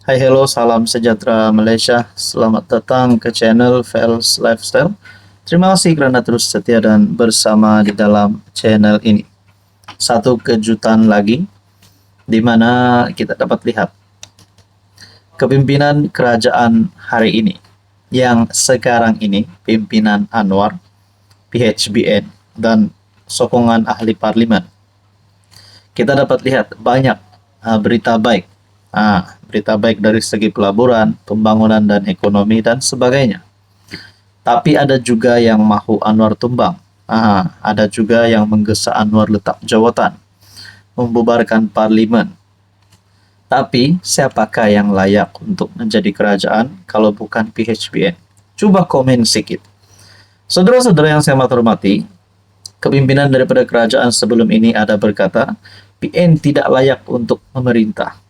Hai, hello, salam sejahtera Malaysia. Selamat datang ke channel Fels Lifestyle. Terima kasih kerana terus setia dan bersama di dalam channel ini. Satu kejutan lagi, di mana kita dapat lihat kepimpinan kerajaan hari ini, yang sekarang ini pimpinan Anwar, PHBN, dan sokongan ahli parlimen. Kita dapat lihat banyak berita baik. Berita baik dari segi pelaburan, pembangunan dan ekonomi dan sebagainya. Tapi ada juga yang mahu Anwar tumbang. Ada juga yang menggesa Anwar letak jawatan, membubarkan parlimen. Tapi siapakah yang layak untuk menjadi kerajaan kalau bukan PHBN? Coba komen sedikit. Saudara-saudara yang saya hormati, kepimpinan daripada kerajaan sebelum ini ada berkata, PN tidak layak untuk memerintah.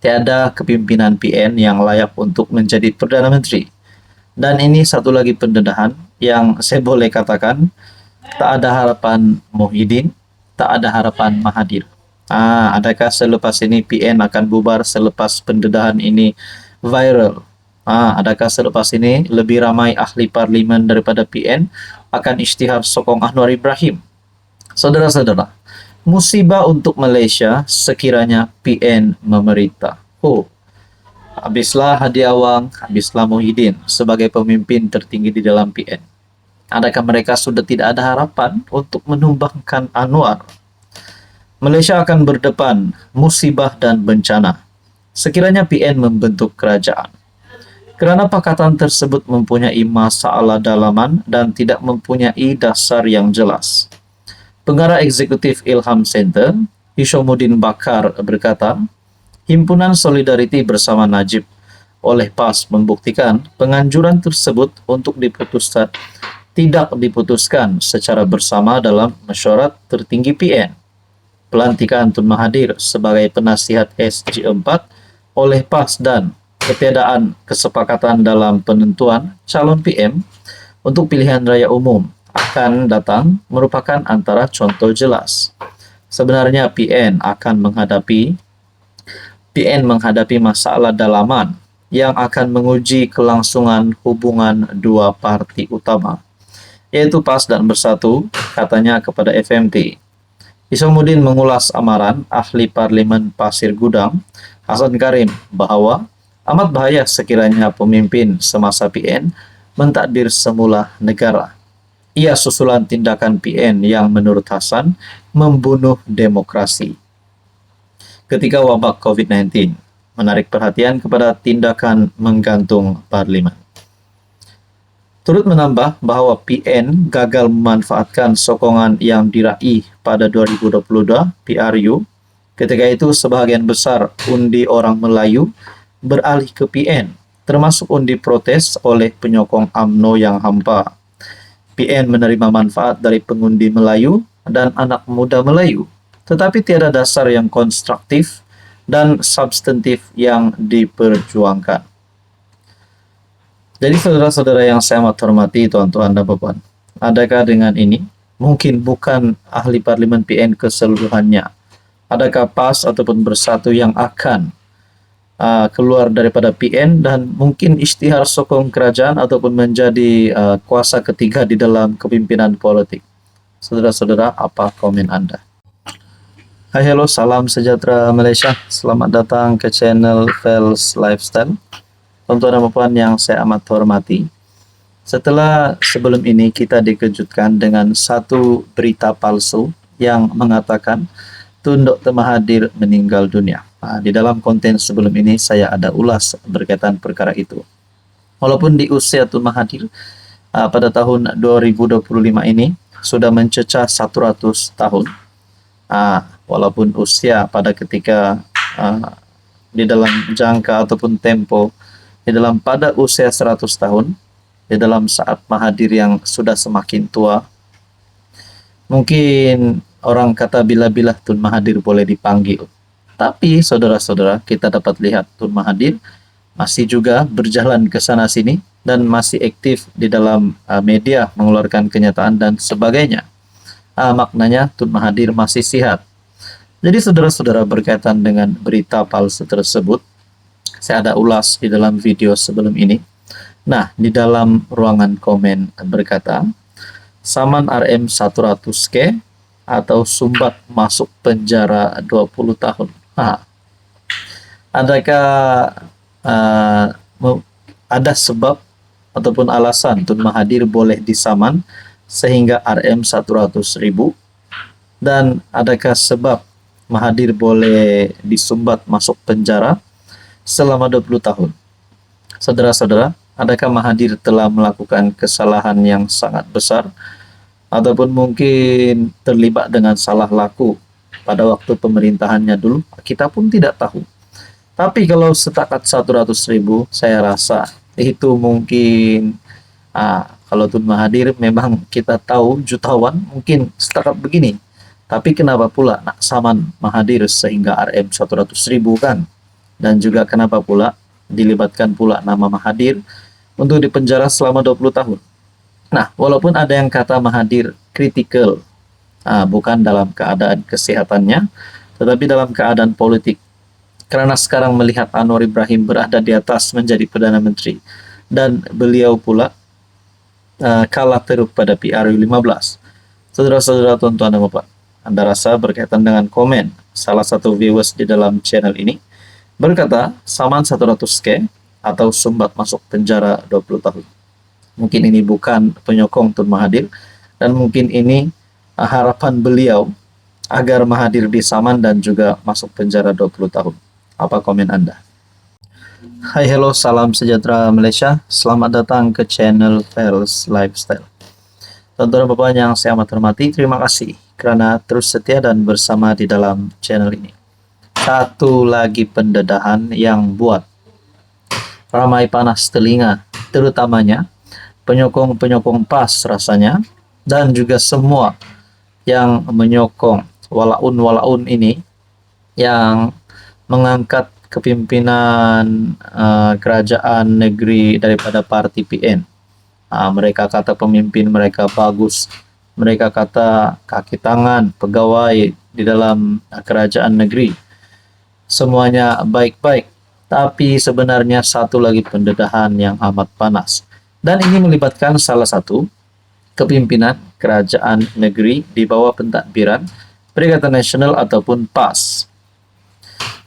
Tiada kepimpinan PN yang layak untuk menjadi Perdana Menteri. Dan ini satu lagi pendedahan yang saya boleh katakan, tak ada harapan Muhyiddin, tak ada harapan Mahathir. Adakah selepas ini PN akan bubar selepas pendedahan ini viral? Adakah selepas ini lebih ramai ahli parlimen daripada PN akan isytihar sokong Anwar Ibrahim? Saudara-saudara, musibah untuk Malaysia sekiranya PN memerintah. Habislah Hadi Awang, habislah Muhyiddin sebagai pemimpin tertinggi di dalam PN. Adakah mereka sudah tidak ada harapan untuk menumbangkan Anwar? Malaysia akan berdepan musibah dan bencana sekiranya PN membentuk kerajaan. Kerana pakatan tersebut mempunyai masalah dalaman dan tidak mempunyai dasar yang jelas. Pengarah Eksekutif Ilham Center, Hishamuddin Bakar berkata, Himpunan Solidariti bersama Najib oleh PAS membuktikan penganjuran tersebut untuk diputuskan tidak diputuskan secara bersama dalam mesyuarat tertinggi PN. Pelantikan Tun Mahathir sebagai penasihat SG4 oleh PAS dan ketiadaan kesepakatan dalam penentuan calon PM untuk pilihan raya umum akan datang merupakan antara contoh jelas. Sebenarnya PN menghadapi masalah dalaman yang akan menguji kelangsungan hubungan dua parti utama, yaitu PAS dan Bersatu, katanya kepada FMT. Hishamuddin mengulas amaran ahli parlimen Pasir Gudang, Hasan Karim, bahwa amat bahaya sekiranya pemimpin semasa PN mentakdir semula negara. Ia susulan tindakan PN yang menurut Hasan membunuh demokrasi. Ketika wabak COVID-19 menarik perhatian kepada tindakan menggantung parlimen. Turut menambah bahwa PN gagal memanfaatkan sokongan yang diraih pada 2022 PRU. Ketika itu sebahagian besar undi orang Melayu beralih ke PN, termasuk undi protes oleh penyokong UMNO yang hampa. PN menerima manfaat dari pengundi Melayu dan anak muda Melayu, tetapi tiada dasar yang konstruktif dan substantif yang diperjuangkan. Jadi saudara-saudara yang saya hormati, tuan-tuan dan puan, adakah dengan ini mungkin bukan ahli parlimen PN keseluruhannya? Adakah PAS ataupun Bersatu yang akan keluar daripada PN dan mungkin isytihar sokong kerajaan ataupun menjadi kuasa ketiga di dalam kepimpinan politik? Saudara-saudara, apa komen Anda? Hai, hello, salam sejahtera Malaysia. Selamat datang ke channel Fels Lifestyle. Tuan-tuan dan puan yang saya amat hormati, setelah sebelum ini kita dikejutkan dengan satu berita palsu yang mengatakan Tun Dr. Mahathir meninggal dunia. Di dalam konten sebelum ini saya ada ulas berkaitan perkara itu. Walaupun di usia Tun Mahathir pada tahun 2025 ini sudah mencecah 100 tahun. Walaupun usia pada ketika di dalam jangka ataupun tempo pada usia 100 tahun, di dalam saat Mahathir yang sudah semakin tua, mungkin orang kata bila-bila Tun Mahathir boleh dipanggil. Tapi saudara-saudara, kita dapat lihat Tun Mahathir masih juga berjalan ke sana sini dan masih aktif di dalam media mengeluarkan kenyataan dan sebagainya. Maknanya Tun Mahathir masih sihat. Jadi saudara-saudara, berkaitan dengan berita palsu tersebut, Saya ada ulas di dalam video sebelum ini. Nah, di dalam ruangan komen berkata, Saman RM 100K atau Sumbat masuk penjara 20 tahun. Nah, adakah uh, ada sebab ataupun alasan Tun Mahathir boleh disaman sehingga RM 100.000? Dan adakah sebab Mahathir boleh disumbat masuk penjara selama 20 tahun? Saudara-saudara, adakah Mahathir telah melakukan kesalahan yang sangat besar ataupun mungkin terlibat dengan salah laku pada waktu pemerintahannya dulu? Kita pun tidak tahu. Tapi kalau setakat 100.000, saya rasa itu mungkin kalau Tun Mahathir memang kita tahu jutawan mungkin setakat begini. Tapi kenapa pula nak saman Mahathir sehingga RM 100.000 kan? Dan juga kenapa pula dilibatkan pula nama Mahathir untuk dipenjara selama 20 tahun? Nah, walaupun ada yang kata Mahathir kritikal, bukan dalam keadaan kesehatannya, tetapi dalam keadaan politik. Karena sekarang melihat Anwar Ibrahim berada di atas menjadi Perdana Menteri, dan beliau pula kalah teruk pada PRU 15. Saudara-saudara, tuan-tuan dan bapak, Anda rasa berkaitan dengan komen salah satu viewers di dalam channel ini berkata, Saman 100K atau Sumbat masuk penjara 20 tahun. Mungkin ini bukan penyokong Tun Mahathir, dan mungkin ini harapan beliau agar Mahathir disaman dan juga masuk penjara 20 tahun. Apa komen Anda? Hai, hello, salam sejahtera Malaysia. Selamat datang ke channel Pels Lifestyle. Tuan-tuan dan bapak yang saya amat hormati, terima kasih karena terus setia dan bersama di dalam channel ini. Satu lagi pendedahan yang buat ramai panas telinga, terutamanya penyokong-penyokong PAS rasanya, dan juga semua yang menyokong walaun-walaun ini yang mengangkat kepimpinan kerajaan negeri daripada parti PN. Mereka kata pemimpin mereka bagus, mereka kata kaki tangan pegawai di dalam kerajaan negeri semuanya baik-baik. Tapi sebenarnya satu lagi pendedahan yang amat panas, dan ini melibatkan salah satu kepimpinan kerajaan negeri di bawah pentadbiran Perikatan Nasional ataupun PAS.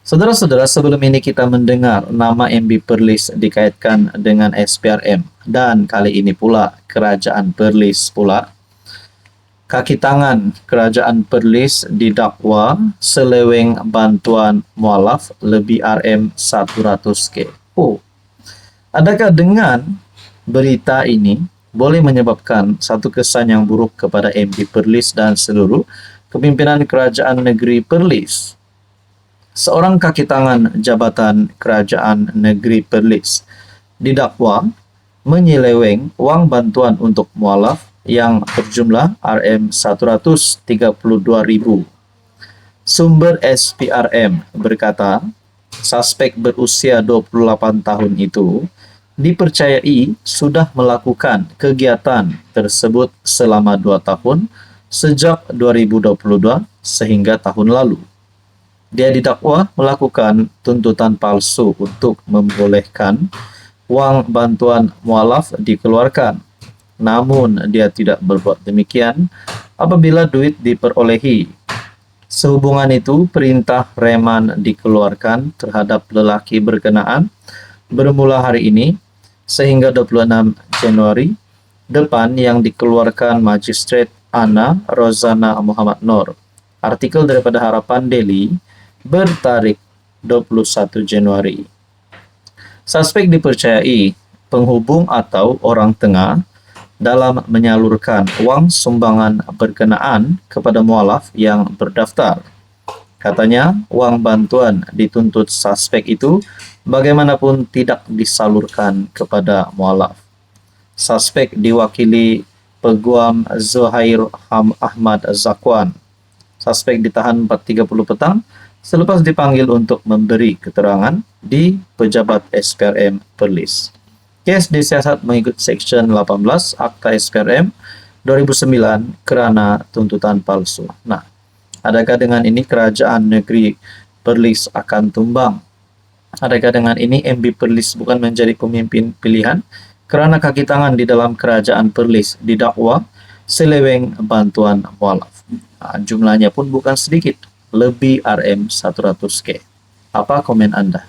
Saudara-saudara, sebelum ini kita mendengar nama MB Perlis dikaitkan dengan SPRM, dan kali ini pula Kerajaan Perlis pula. Kaki tangan Kerajaan Perlis didakwa seleweng bantuan mualaf lebih RM 100K. Adakah dengan berita ini boleh menyebabkan satu kesan yang buruk kepada MB Perlis dan seluruh kepimpinan Kerajaan Negeri Perlis? Seorang kaki tangan jabatan Kerajaan Negeri Perlis didakwa menyeleweng uang bantuan untuk mualaf yang berjumlah RM 132.000. Sumber SPRM berkata, suspek berusia 28 tahun itu dipercayai sudah melakukan kegiatan tersebut selama 2 tahun sejak 2022 sehingga tahun lalu. Dia didakwa melakukan tuntutan palsu untuk membolehkan uang bantuan mualaf dikeluarkan. Namun dia tidak berbuat demikian apabila duit diperolehi. Sehubungan itu, perintah reman dikeluarkan terhadap lelaki berkenaan bermula hari ini sehingga 26 Januari depan yang dikeluarkan Magistrat Ana Rozana Muhammad Noor. Artikel daripada Harapan Daily bertarik 21 Januari. Suspek dipercayai penghubung atau orang tengah dalam menyalurkan uang sumbangan berkenaan kepada mualaf yang berdaftar. Katanya, uang bantuan dituntut suspek itu bagaimanapun tidak disalurkan kepada mualaf. Suspek diwakili Peguam Zuhair Ahmad Zakwan. Suspek ditahan 4.30 petang selepas dipanggil untuk memberi keterangan di pejabat SPRM Perlis. Kes disiasat mengikut Seksyen 18 Akta SPRM 2009 kerana tuntutan palsu. Nah, adakah dengan ini kerajaan negeri Perlis akan tumbang? Adakah dengan ini MB Perlis bukan menjadi pemimpin pilihan? Kerana kaki tangan di dalam kerajaan Perlis didakwa seleweng bantuan mualaf. Jumlahnya pun bukan sedikit, lebih RM 100K. Apa komen Anda?